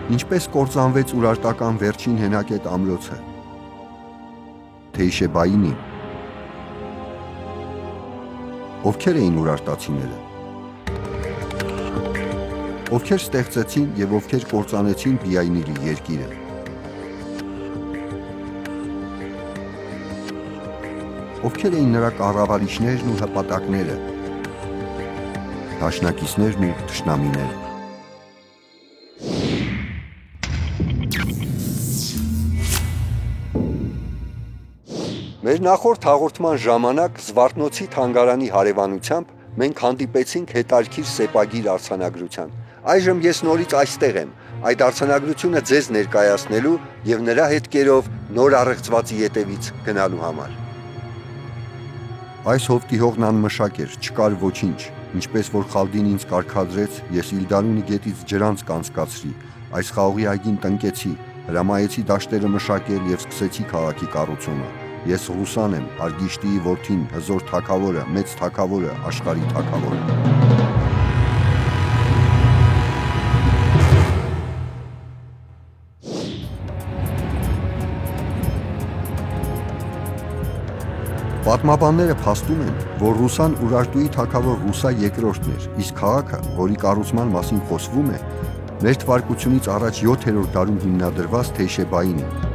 Ինչպես կործանվեց Ուրարտական վերջին հենակետ ամրոցը։ Թեյշեբայինի։ Ովքեր էին ուրարտացիները։ Ովքեր ստեղծեցին և ովքեր կործանեցին Բիայնիլի երկիրը։ Ովքեր էին նրա կառավարիչներն ու հպատակները, դաշնակիցներն ու թշնամիները։ Մեր նախորդ հաղորդման ժամանակ Զվարթնոցի թանգարանի հարևանությամբ մենք հանդիպեցինք հետաքրքիր սեպագիր արձանագրության։ Այժմ ես նորից այստեղ եմ, այդ արձանագրությունը ձեզ ներկայացնելու և նրա հետքերով նոր առեղծվածի ետևից գնալու համար։ Այս հովտի հողն անմշակ էր, չկար ոչինչ, ինչպես որ Խալդին ինձ կարգադրեց, ես Իլդարունի գետից ջրանց կանցկացրի, այս խաղողի այգին տնկեցի, հրամայեցի դաշտերը մշակել և սկսեցի քաղաքի կառուցումը։ Ես Ռուսան եմ, Արգիշտիի որդին, հզոր թագավորը, մեծ թագավորը, աշխարհի թագավորը։ Պատմաբանները փաստում են, որ Ռուսան Ուրարտուի թագավոր Ռուսա II-ն էր, իսկ քաղաքը, որի կառուցման մասին խոսվում է, մեր թվարկությունից առաջ 7-րդ դարում հիմնադրված Թեյշեբայինի։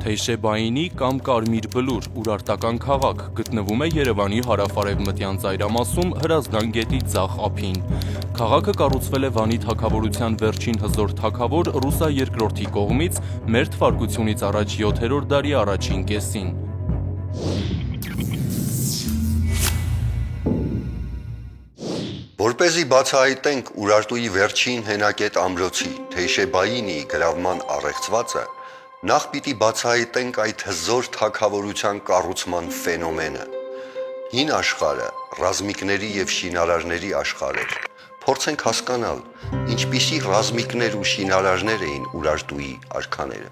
Թեյշեբայինի կամ Կարմիր Բլուր ուրարտական քաղաք գտնվում է Երևանի հարավ-արևմտյան ծայրամասում Հրազդան գետի ձախ ափին։ Քաղաքը կառուցվել է Վանի թագավորության վերջին հզոր թագավոր Ռուսա II-ի կողմից մեր թվարկությունից առաջ 7-րդ դարի առաջին կեսին։ Որպեսզի բացահայտենք Ուրարտուի վերջին հենակետ ամրոցի Թեյշեբայինի գրավման առեղծվածը, նախ պիտի բացահայտենք այդ հզոր թագավորության կառուցման ֆենոմենը։ Հին աշխարհը ռազմիկների և շինարարների աշխարհ էր։ Փորձենք հասկանալ, ինչպիսի ռազմիկներ ու շինարարներ էին Ուրարտուի արքաները։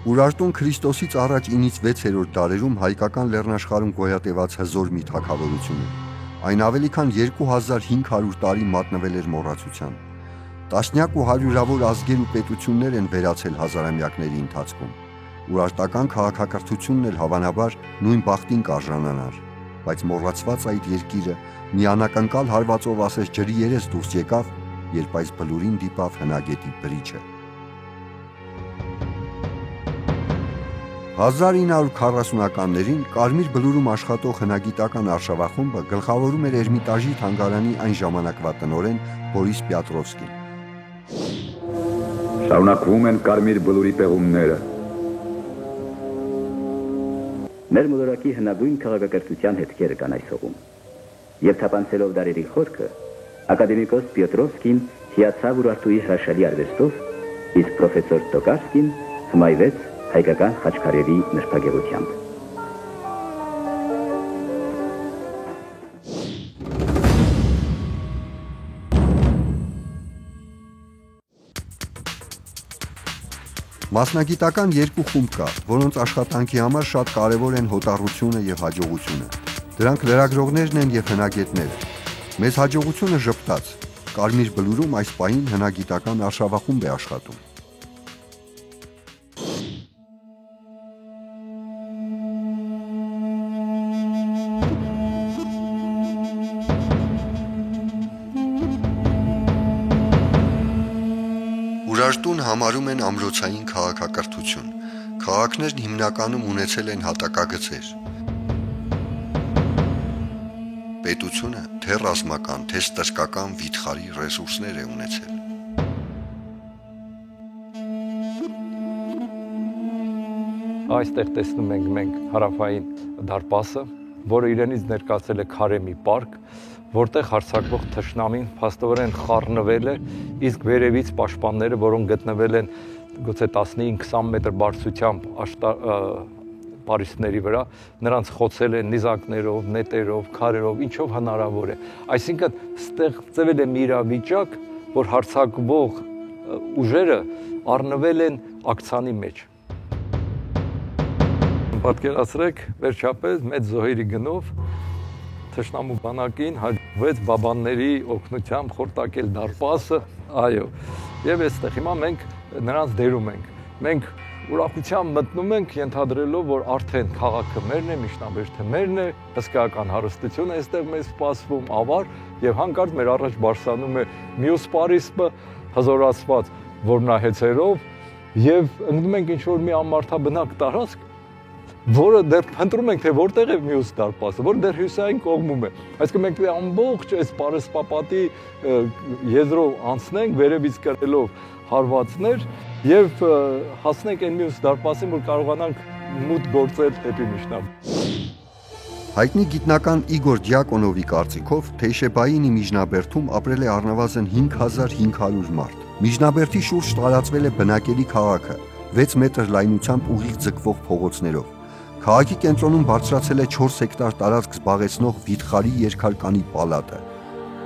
Ուրարտուն Քրիստոսից առաջ 9-ից 6-րդ դարերում հայկական լեռնաշխարհում գոյատևած հզոր մի թագավորություն է։ Այն ավելի քան 2500 տարի մատնվել էր մոռացության։ Տասնյակ ու հարյուրավոր ազգեր ու պետություններ են վերացել հազարամյակների ընթացքում։ Ուրարտական քաղաքակրթությունն էլ հավանաբար նույն բախտին կարժանանար, բայց մոռացված այդ երկիրը մի անակնկալ հարվածով ասես ջրի երես դուրս եկավ, երբ այս բլուրին դիպավ հնագետի բրիչը։ 1940-ականներին Կարմիր Բլուրում աշխատող հնագիտական արշավախումբը գլխավորում էր Էրմիտաժի թանգարանի այն ժամանակվա տնօրեն Բորիս Պյատրովսկին։ Շարունակվում են Կարմիր Բլուրի պեղումները։ Մեր մոլորակի հնագույն քաղաքակրթության հետքերը կան այս հողում։ Եվ թափանցելով դարերի խորքը, ակադեմիկոս Պյատրովսկին հիացավ Ուրարտուի հրաշալի արվեստով, իսկ պրոֆեսոր Տոկարսկին հմայվեց հայկական խաչքարերի նրբագեղությամբ։ Մասնագիտական երկու խումբ կա, որոնց աշխատանքի համար շատ կարևոր են հոտառությունը և հաջողությունը։ Դրանք լրագրողներն են և հնագետները։ Մեծ հաջողությունը ժպտաց։ Կարմիր Բլուրում այս պահին հնագիտական արշավախումբ է աշխատում։ Ուրարտուն համարում են ամրոցային քաղաքակրթություն։ Քաղաքներն հիմնականում ունեցել են հատակագծեր։ Պետությունը թե ռազմական, թե ստրկական վիթխարի ռեսուրսներ է ունեցել։ Այստեղ տեսնում ենք մենք հարավային դարպասը, որը իրենից ներկայացել է քարե մի պարկ, որտեղ հարձակվող թշնամին փաստորեն խառնվել է, իսկ վերևից պաշտպանները, որոնք գտնվել են գուցե 15-20 մետր բարձրությամբ պարիսպների վրա, նրանց խոցել են նիզակներով, նետերով, քարերով, ինչով հնարավոր է։ Այսինքն ստեղծվել է մի իրավիճակ, որ հարձակվող ուժերը առնվել են ակցանի մեջ։ Պատկերացրեք, վերջապես մեծ զոհերի գնով թշնամու բանակին հաջողվեց բաբանների օգնությամբ խորտակել դարպասը, այո, եւ այստեղ հիմա մենք նրանց դերում ենք։ Մենք ուրախությամբ մտնում ենք, ենթադրելով, որ արդեն քաղաքը մերն է, Միջնաբերդը մերն է, հսկայական հարստություն է այստեղ մեզ սպասվում, ավար, եւ հանկարծ մեր առաջ բարձրանում է մյուս Պարիսպը, հզորացված որմնահեցերով, եւ ընկնում ենք ինչ-որ մի անմարդաբնակ տարածք, որը դեռ փնտրում ենք, թե որտեղ է մյուս դարպասը, որ դեռ հյուսային կողմում է։ Այսինքն մենք ամբողջ այս Պարսպապատի եզրով անցնենք, վերևից կրելով հարվածներ եւ հասնենք այն մյուս դարպասին, որ կարողանանք մուտք գործել դեպի Միջնաբերդ։ Հայտնի գիտնական Իգոր Դիակոնովի կարծիքով Թեյշեբայինի Միջնաբերդում ապրել է առնվազն 5500 մարդ։ Միջնաբերդի շուրջ տարածվել է բնակելի քաղաքը, 6 մետր լայնությամբ ուղիղ ձգվող փողոցներով։ Քաղաքի կենտրոնում բարձրացել է 4 հեկտար տարածք զբաղեցնող վիթխարի երկհարկանի պալատը։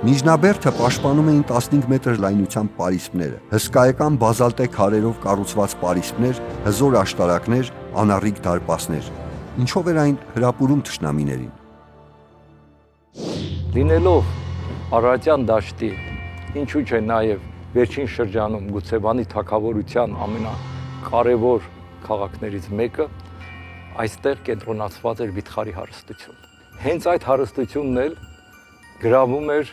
Միջնաբերդը պաշտպանում էին 15 մետր լայնությամբ պարիսպները, հսկայական բազալտե քարերով կառուցված պարիսպներ, հզոր աշտարակներ, անառիկ դարպասներ։ Ինչով էր այն հրապուրում թշնամիներին։ Լինելով Արարատյան դաշտի, ինչու՞ չէ նաև վերջին շրջանում Գուցեվանի թագավորության ամենակարևոր քաղաքներից մեկը, այստեղ կենտրոնացված էր վիթխարի հարստություն։ Հենց այդ հարստությունն էլ գրավում էր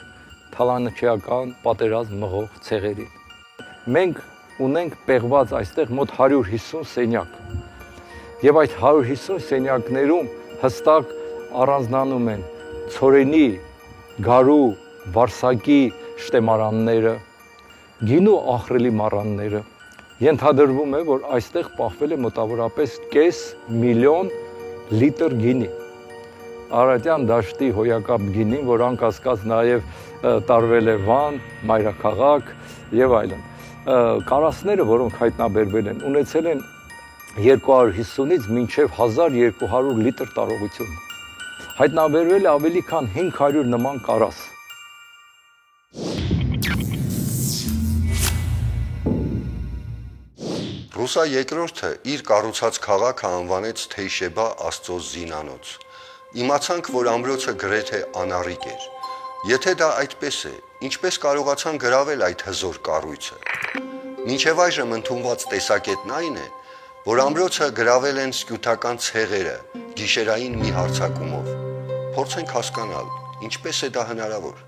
թալանչեական պատերազմ մղող ցեղերին։ Մենք ունենք պեղված այստեղ մոտ 150 սենյակ։ Եվ այդ 150 սենյակներում հստակ առանձնանում են ցորենի, գարու, վարսակի շտեմարանները, գինու ախրելի մառանները։ Ենթադրվում է, որ այստեղ պահվել է մոտավորապես 500 միլիոն լիտր գինի։ Արարատյան դաշտի հոյակապ գինին, որ անկասկած նաև տարվել է Վան, մայրաքաղաք եւ այլն։ Կարասները, որոնք հայտնաբերվել են, ունեցել են 250-ից մինչև 1200 լիտր տարողություն։ Հայտնաբերվել է ավելի քան 500 նման կարաս։ Ռուսա II իր կառուցած քաղաքը անվանեց Թեյշեբա Աստծո զինանոց։ Իմացանք, որ ամրոցը գրեթե անառիկ էր։ Եթե դա այդպես է, ինչպես կարողացան գրավել այդ հզոր կառույցը։ Մինչև այժմ ընդունված տեսակետն այն է, որ ամրոցը գրավել են սկյութական ցեղերը գիշերային մի հարձակումով։ Փորձենք հասկանալ, ինչպես է դա հնարավոր։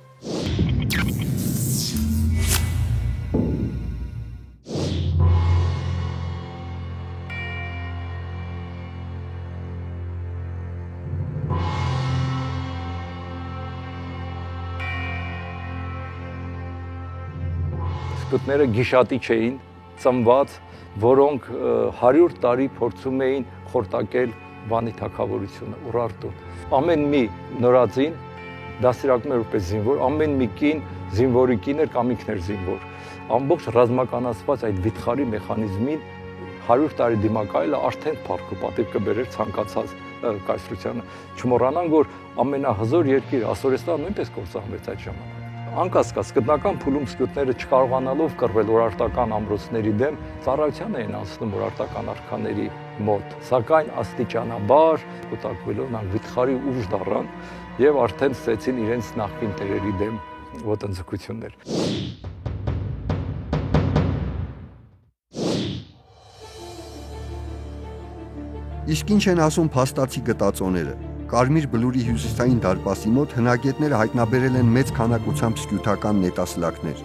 Սկյութները գիշատի չէին, ծնված, որոնք 100 տարի փորձում էին խորտակել Վանի թագավորությունը, Ուրարտուն։ Ամեն մի նորածին դաստիարակում էր որպես զինվոր, ամեն մի կին զինվորի կին էր կամ ինքն էր զինվոր։ Ամբողջ ռազմականացված այդ վիթխարի մեխանիզմին 100 տարի դիմակայելը արդեն փառք ու պատիվ կբերեր ցանկացած կայսրությանը։ Չմոռանանք, որ ամենահզոր երկիրը Ասորեստանը նույնպես կործանվեց այդ ժամանակ։ Անկասկած գտնական փուլում սկյութները չկարողանալով կռվել օրարտական ամրոցների դեմ, ծառայության էին անցնում օրարտական արքաների մոտ, սակայն աստիճանաբար կուտակվելով նրանք վիթխարի ուժ դառան եւ արդեն ստեցին իրենց նախկին տերերի դեմ ոտնձգություններ։ Իսկ ինչ են ասում փաստացի գտածոները։ Կարմիր բլուրի հյուսիսային դարպասի մոտ հնագետները հայտնաբերել են մեծ քանակությամբ սկյութական նետասլակներ։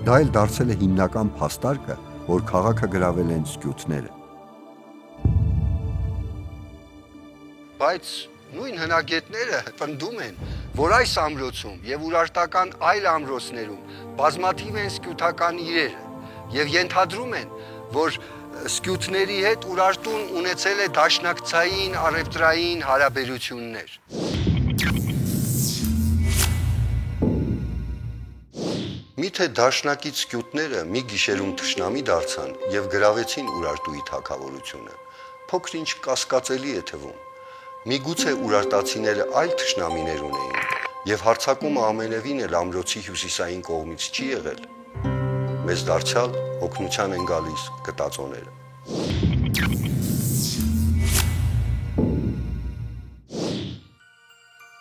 Դա էլ դարձել է հիմնական փաստարկը, որ քաղաքը գրավել են սկյութները։ Բայց նույն հնագետները պնդում են, որ այս ամրոցում եւ ուրարտական այլ ամրոցներում բազմաթիվ են սկյութական իրերը եւ ենթադրում են, որ սկյութների հետ Ուրարտուն ունեցել է դաշնակցային առևտրային հարաբերություններ։ Միթե դաշնակից սկյութները մի գիշերում թշնամի դարձան եւ գրավեցին Ուրարտուի թագավորությունը։ Փոքր ինչ կասկածելի է թվում։ Միգուցե ուրարտացիները այլ թշնամիներ ունեին եւ հարձակումը ամենևին էլ ամրոցի հյուսիսային կողմից չի եղել։ Մեզ դարձյալ օգնության են գալիս գտածոները։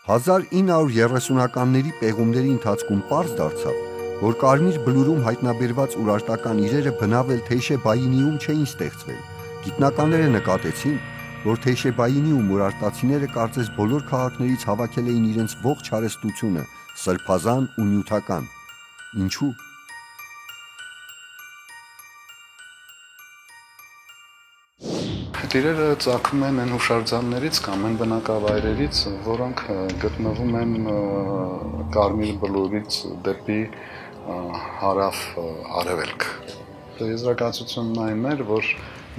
1930-ականների պեղումների ընթացքում պարզ դարձավ, որ Կարմիր բլուրում հայտնաբերված ուրարտական իրերը բնավել Թեյշեբայինիում չէին ստեղծվել։ Գիտնականները նկատեցին, որ Թեյշեբայինիում ուրարտացիները կարծես բոլոր քաղաքներից հավաքել էին իրենց ողջ հարստությունը, սրբազան ու նյութական։ Ինչու՞։ Իրերը ծագում են այն հուշարձաններից կամ այն բնակավայրերից, որոնք գտնվում են Կարմիր բլուրից դեպի հարավ-արևելք։ Եզրակացությունն այն էր, որ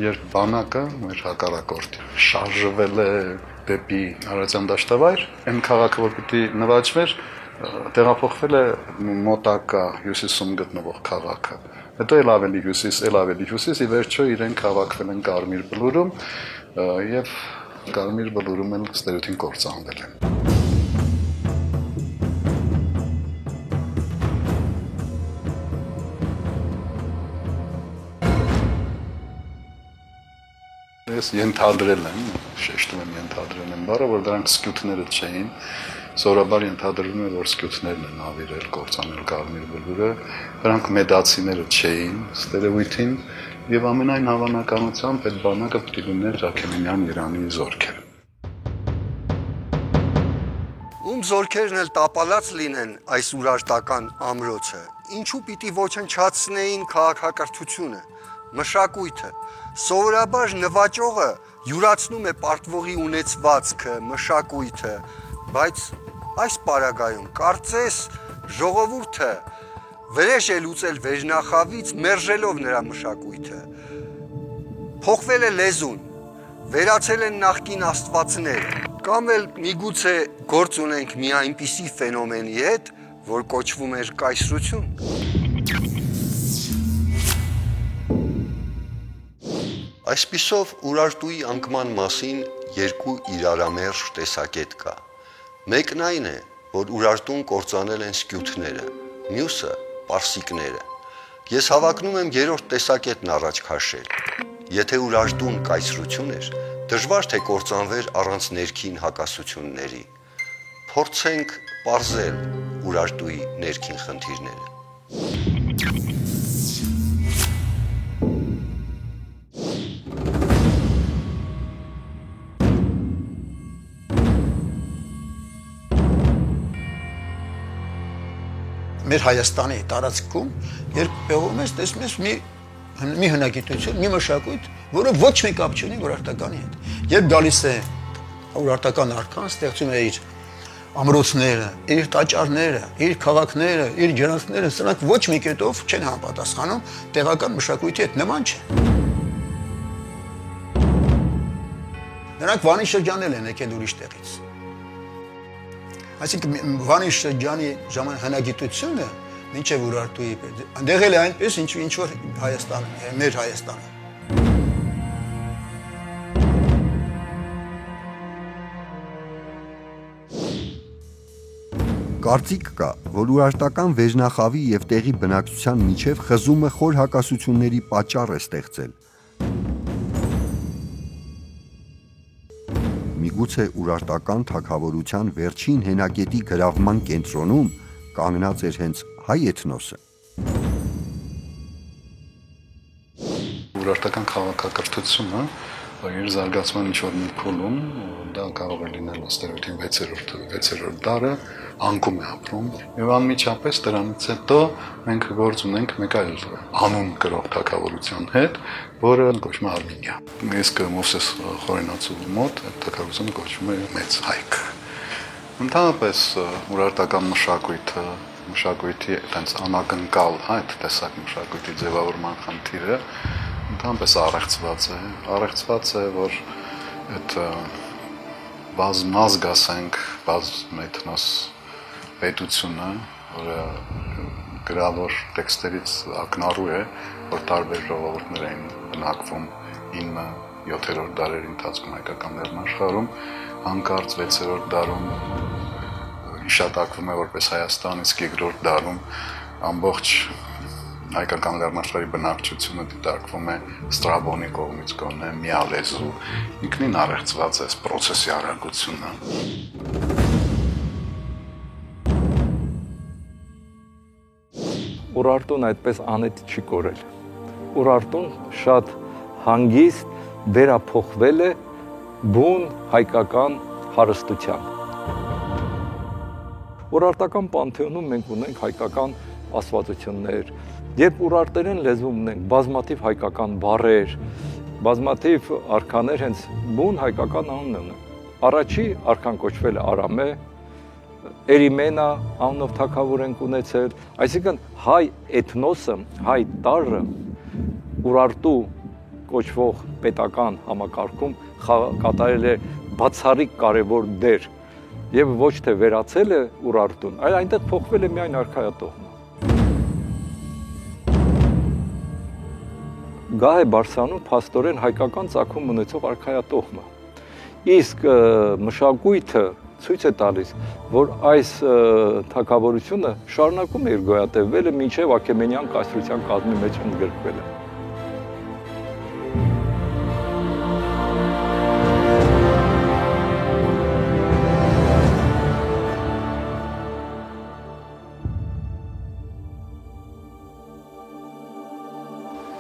երբ բանակը, մեր հակառակորդը, շարժվել է դեպի Արարատյան դաշտավայր, այն քաղաքը, որ պիտի նվաճվեր, տեղափոխվել է մոտակա հյուսիսում գտնվող քաղաքը։ Հետո էլ ավելի հյուսիս, ի վերջո իրենք հավաքվել են Կարմիր բլուրում եւ Կարմիր բլուրում էլ ստերոթին կործանվել են։ Ես ենթադրել եմ, շեշտում եմ ենթադրել եմ բառը, որ դրանք սկյութները չէին, սովորաբար ենթադրվում է, որ սկյութներն են ավիրել, կործանել Կարմիր բլուրը, դրանք մեդացիները չէին, ստերեոթին եւ ամենայն հավանականությամբ այդ բանակը պիտի լիներ Ջաքեմենյան Երանի զորքեր։ Ում զորքերն էլ տապալած լինեն այս ուրարտական ամրոցը, ինչու պիտի ոչնչացնեին քաղաքակրթությունը, մշակույթը։ Սովորաբար նվաճողը յուրացնում է պարտվողի ունեցվածքը, մշակույթը, բայց այս պարագայում կարծես ժողովուրդը վրեժ է լուծել վերջնախավից, մերժելով նրա մշակույթը։ Փոխվել է լեզուն, վերացել են նախկին աստվածները, կամ էլ միգուցե գործ ունենք մի այնպիսի ֆենոմենի հետ, որ կոչվում էր կայսրություն։ Այսպիսով Ուրարտուի անկման մասին երկու իրարամերժ տեսակետ կա։ Մեկն այն է, որ Ուրարտուն կործանել են սկյութները, մյուսը պարսիկները։ Ես հավակնում եմ երրորդ տեսակետն առաջ քաշել։ Եթե Ուրարտուն կայսրություն էր, դժվար թե կործանվեր առանց ներքին հակասությունների։ Փորձենք պարզել Ուրարտուի ներքին խնդիրները։ Մեր Հայաստանի տարածքում, երբ պեղում ես, տեսնում ես մի հնագիտություն, մի մշակույթ, որը ոչ մի կապ չունի ուրարտականի հետ։ Երբ գալիս է ուրարտական արքան, ստեղծում է իր ամրոցները, իր տաճարները, իր քաղաքները, իր ջրանցքները, սրանք ոչ մի կետով չեն համապատասխանում տեղական մշակույթի հետ, նման չէ։ Նրանք Վանի շրջանել են եկել ուրիշ տեղից։ Այսինքն Վանի շրջանի ժամանակ հնագիտությունը մինչև Ուրարտուի եղել է այնպես, ինչ որ Հայաստանը, մեր Հայաստանը։ Կարծիք կա, որ ուրարտական վերջնախավի եւ տեղի բնակչության միջև խզումը խոր հակասությունների պատճառ է ստեղծել։ Միգուցե ուրարտական թագավորության վերջին հենակետի գրավման կենտրոնում կանգնած էր հենց հայ էթնոսը։ Ուրարտական քաղաքակրթությունը իր զարգացման ինչ-որ մի փուլում, դա կարող է լինել ստերոթին 6-րդ դարը, անկում է ապրում, եւ անմիջապես դրանից հետո մենք գործ ունենք մեկ այլ անուն կրող թագավորության հետ, որը կոչվում է Արմենիա։ Իսկ Մովսես Խորենացու մոտ այդ թագավորությունը կոչվում է Մեծ Հայք։ Ընդհանրապես ուրարտական մշակույթի այդպես անակնկալ, այդ տեսակ մշակույթի ձևավորման խնդիրը ընդհանրապես առեղծված է, որ այդ բազմազգ ասենք, բազմէթնոս պետությունը, որը գրավոր տեքստերից ակնառու է, որ տարբեր ժողովուրդներ էին բնակվում 9-7-րդ դարերի ընթացքում հայկական լեռնաշխարհում, հանկարծ 6-րդ դարում հիշատակվում է որպես Հայաստան, իսկ 2-րդ դարում ամբողջ հայկական լեռնաշխարհի բնակչությունը դիտարկվում է Ստրաբոնի կողմից գոնե միալեզու, ինքնին առեղծված է այս պրոցեսի արագությունը։ Ուրարտուն այդպես անետ չի կորել։ Ուրարտուն շատ հանգիստ վերափոխվել է բուն հայկական հարստության։ Ուրարտական պանթեոնում մենք ունենք հայկական աստվածություններ, երբ ուրարտերեն լեզվում ունենք բազմաթիվ հայկական բառեր, բազմաթիվ արքաներ հենց բուն հայկական անուն ունեն։ Առաջի արքան կոչվել է Արամե, Էրիմենա անունով թագավոր ենք ունեցել, այսինքն հայ էթնոսը, հայ տարրը Ուրարտու կոչվող պետական համակարգում կատարել է բացառիկ կարևոր դեր եւ ոչ թե վերացել է Ուրարտուն, այլ այնտեղ փոխվել է միայն արքայատողը։ Գահ է Բարսանում փաստորեն հայկական ծագում ունեցող արքայատողը։ Իսկ մշակույթը ցույց է տալիս, որ այս թագավորությունը շարունակում է իր գոյատևելը մինչև Աքեմենյան կայսրության կազմի մեջ ընդգրկվելը։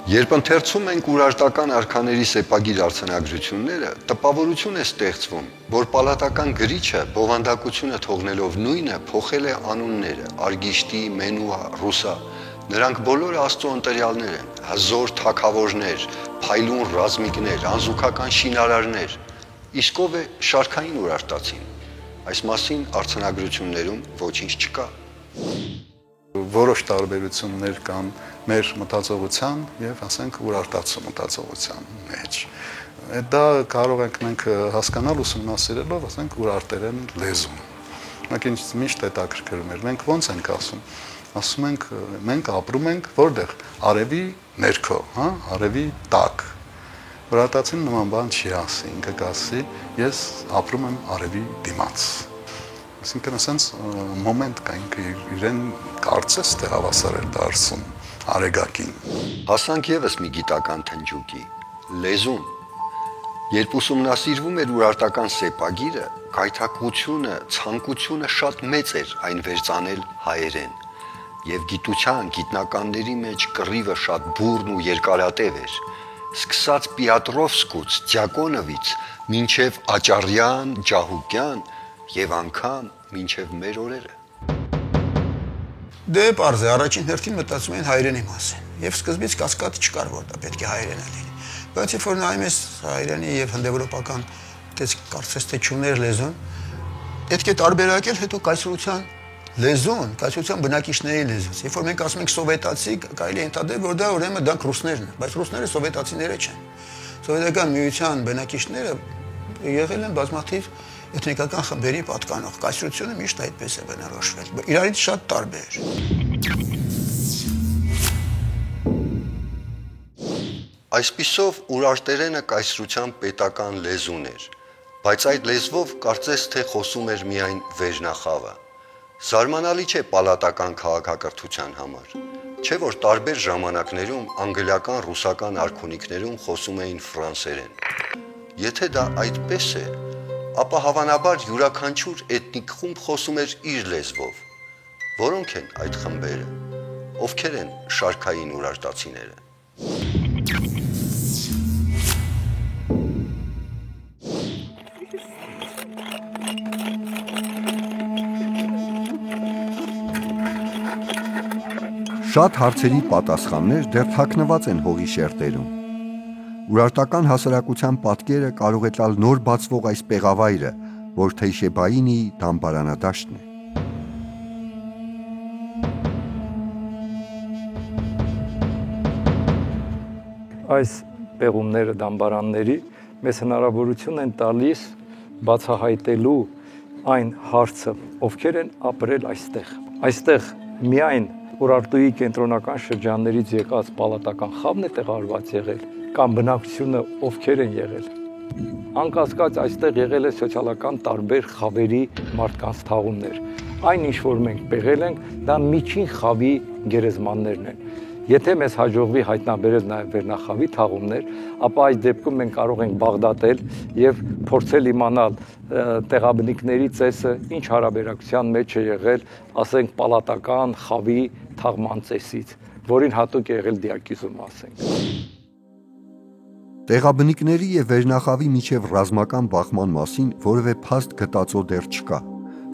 Երբ ընթերցում ենք ուրարտական արքաների սեպագիր արձանագրությունները, տպավորություն է ստեղծվում, որ պալատական գրիչը բովանդակությունը թողնելով նույնը փոխել է անունները՝ Արգիշտի, Մենուա, Ռուսա։ Նրանք բոլորը Աստծո ընտրյալներ են, հզոր թագավորներ, փայլուն ռազմիկներ, անզուգական շինարարներ։ Իսկ ով է շարքային ուրարտացին։ Այս մասին արձանագրություններում ոչինչ չկա։ Որոշ տարբերություններ կան մեր մտածողության եւ ասենք ուրարտացու մտածողության մեջ։ Դա կարող ենք մենք հասկանալ ուսումնասիրելով, ասենք ուրարտերեն լեզուն։ Մենք ինչ միշտ հետաքրքրում էր, մենք ոնց ենք ասում։ Ասում ենք մենք ապրում ենք որտեղ արևի ներքո, հա, արևի տակ։ Ուրարտացին նման բան չի ասի, ինքը կասի ես ապրում եմ արևի դիմաց։ Այսինքն ասենց մոմենտ կա ինքը իրեն կարծես թե հավասար է դարձում արեգակին։ Հասանք եւս մի գիտական թնջուկի՝ լեզուն։ Երբ ուսումնասիրվում էր ուրարտական սեպագիրը, գայթակղությունը, ցանկությունը շատ մեծ էր այն վերծանել հայերեն։ Եվ գիտության, գիտնականների մեջ կռիվը շատ բուրն ու երկարատև էր։ Սկսած Պիատրովսկուց, Դյակոնովից, մինչև Աճարյան, Ջահուկյան եւ անգամ մինչև մեր օրերը։ Դե պարզ է, առաջին հերթին մտածում են հայերենի մասին։ Եվ սկզբից կասկած չկար, որ դա պետք է հայերենը լինի։ Բայց երբ որ նայում ես հայերենի եւ հնդեվրոպական դες կարծես թե չուներ լեզուն, պետք է տարբերակել հետո կայսրության լեզուն, կայսրության բնակիչների լեզուց։ Երբ որ մենք ասում ենք սովետացի, կարելի է ընդհանրել, որ դա ուրեմն դա ռուսներն են, բայց ռուսները սովետացիները չեն։ Սովետական միության բնակիչները եղել են բազմաթիվ էթնիկական խմբերի պատկանող, կայսրությունը միշտ այդպես է բնորոշվել, իրարից շատ տարբեր։ Այսպիսով ուրարտերենը կայսրության պետական լեզուն էր, բայց այդ լեզվով կարծես թե խոսում էր միայն վերնախավը։ Զարմանալի չէ պալատական քաղաքակրթության համար, չէ որ տարբեր ժամանակներում անգլիական, ռուսական արքունիքներում խոսում էին ֆրանսերեն։ Եթե դա այդպես է, ապա հավանաբար յուրաքանչյուր էթնիկ խումբ խոսում էր իր լեզվով։ Որոնք են այդ խմբերը, ովքեր են շարքային ուրարտացիները։ Շատ հարցերի պատասխաններ դեռ թաքնված են հողի շերտերում։ Ուրարտական հասարակության պատկերը կարող է տալ նոր բացվող այս պեղավայրը, որ Թեյշեբայինի դամբարանադաշտն է։ Այս պեղումները դամբարանների մեզ հնարավորություն են տալիս բացահայտելու այն հարցը, ովքեր են ապրել այստեղ։ Այստեղ միայն Ուրարտուի կենտրոնական շրջաններից եկած պալատական խավն է տեղարկված եղել, կամ բնակչությունը ովքեր են եղել։ Անկասկած այստեղ եղել է սոցիալական տարբեր խավերի մարդկանց թաղումներ։ Այն ինչ որ մենք պեղել ենք, դա միջին խավի գերեզմաններն են։ Եթե մեզ հաջողվի հայտնաբերել նաև վերնախավի թաղումներ, ապա այս դեպքում մենք կարող ենք բաղդատել եւ փորձել իմանալ տեղաբնիկների ծեսը ինչ հարաբերակցության մեջ է եղել, ասենք պալատական խավի թաղման ծեսից, որին հատուկ եղել դիակիզում ասենք։ Տեղաբնիկների եւ վերնախավի միջև ռազմական բախման մասին որևէ փաստ գտածո դեռ չկա։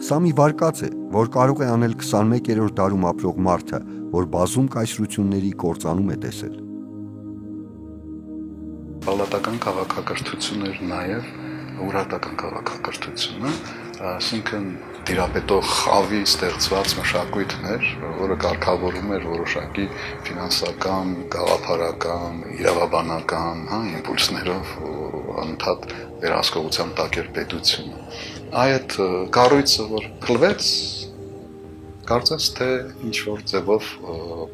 Սա մի վարկած է, որ կարող է անել 21-րդ դարում ապրող մարդը, որ բազում կայսրությունների կործանում է տեսել։ Պալատական քաղաքակրթությունն էր նաև ուրարտական քաղաքակրթությունը, այսինքն դիրապետող խավի ստեղծված մշակույթներ, որը կարգավորում էր որոշակի ֆինանսական, գաղափարական, իրավաբանական, իմպուլսներով անընդհատ վերահսկողության տակ էր պետությունը։ Այդ կառույցը, որ փլվեց, կարծես թե ինչ որ ձևով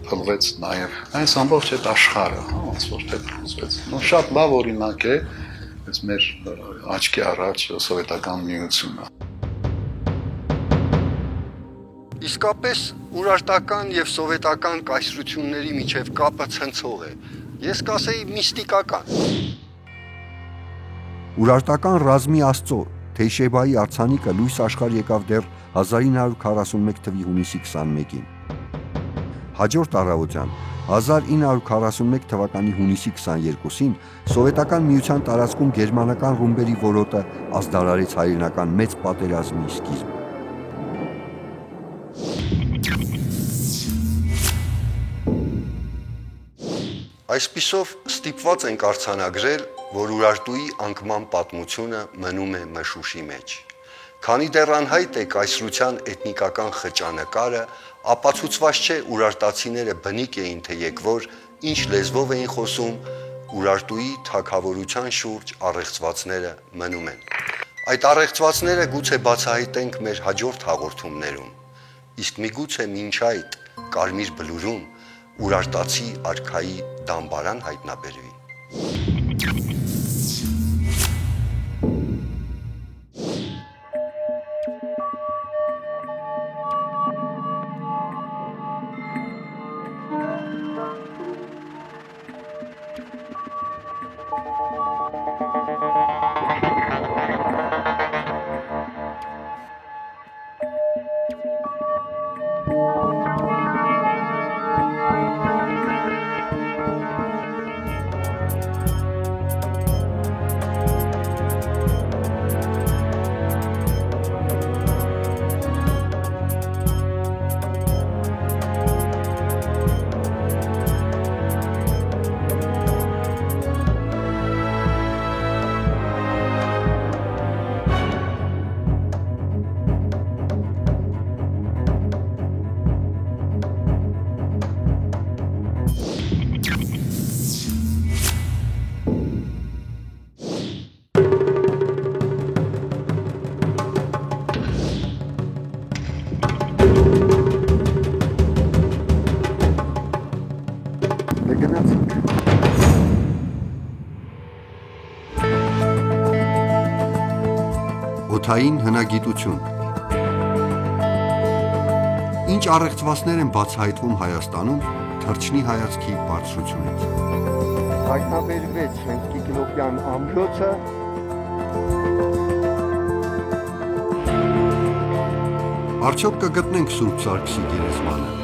փլվեց նաև այս ամբողջ այդ աշխարհը, ոնց որ թե փլվեց։ Շատ լավ օրինակ է այս մեր աչքի առաջ սովետական միությունը։ Իսկապես ուրարտական եւ սովետական կայսրությունների միջև կապը ցնցող է։ Ես կասեի միստիկական։ Ուրարտական ռազմի աստծո Թեյշեբայի արձանիկը լույս աշխարհ եկավ դեռ 1941 թվականի հունիսի 21-ին։ Հաջորդ առավոտյան 1941 թվականի հունիսի 22-ին Սովետական միության տարածքում գերմանական ռումբերի որոտը ազդարարեց հայրենական մեծ պատերազմի սկիզբը։ Այսպիսով ստիպված ենք արձանագրել, որ Ուրարտուի անկման պատմությունը մնում է մշուշի մեջ։ Քանի դեռ անհայտ է կայսրության էթնիկական խճանկարը, ապացուցված չէ ուրարտացիները բնիկ էին թե եկվոր, ինչ լեզվով էին խոսում, Ուրարտուի թագավորության շուրջ առեղծվածները մնում են։ Այդ առեղծվածները գուցե բացահայտենք մեր հաջորդ հաղորդումներում, իսկ միգուցե մինչ այդ Կարմիր բլուրում ուրարտացի արքայի դամբարան հայտնաբերվի։ Օդային հնագիտություն։ Ինչ առեղծվածներ են բացահայտվում Հայաստանում թռչնի հայացքի բարձրությունից։ Հայտնաբերվեց հենց Կիկլոպյան ամրոցը։ Արդյոք կգտնենք Սուրբ Սարգսի գերեզմանը։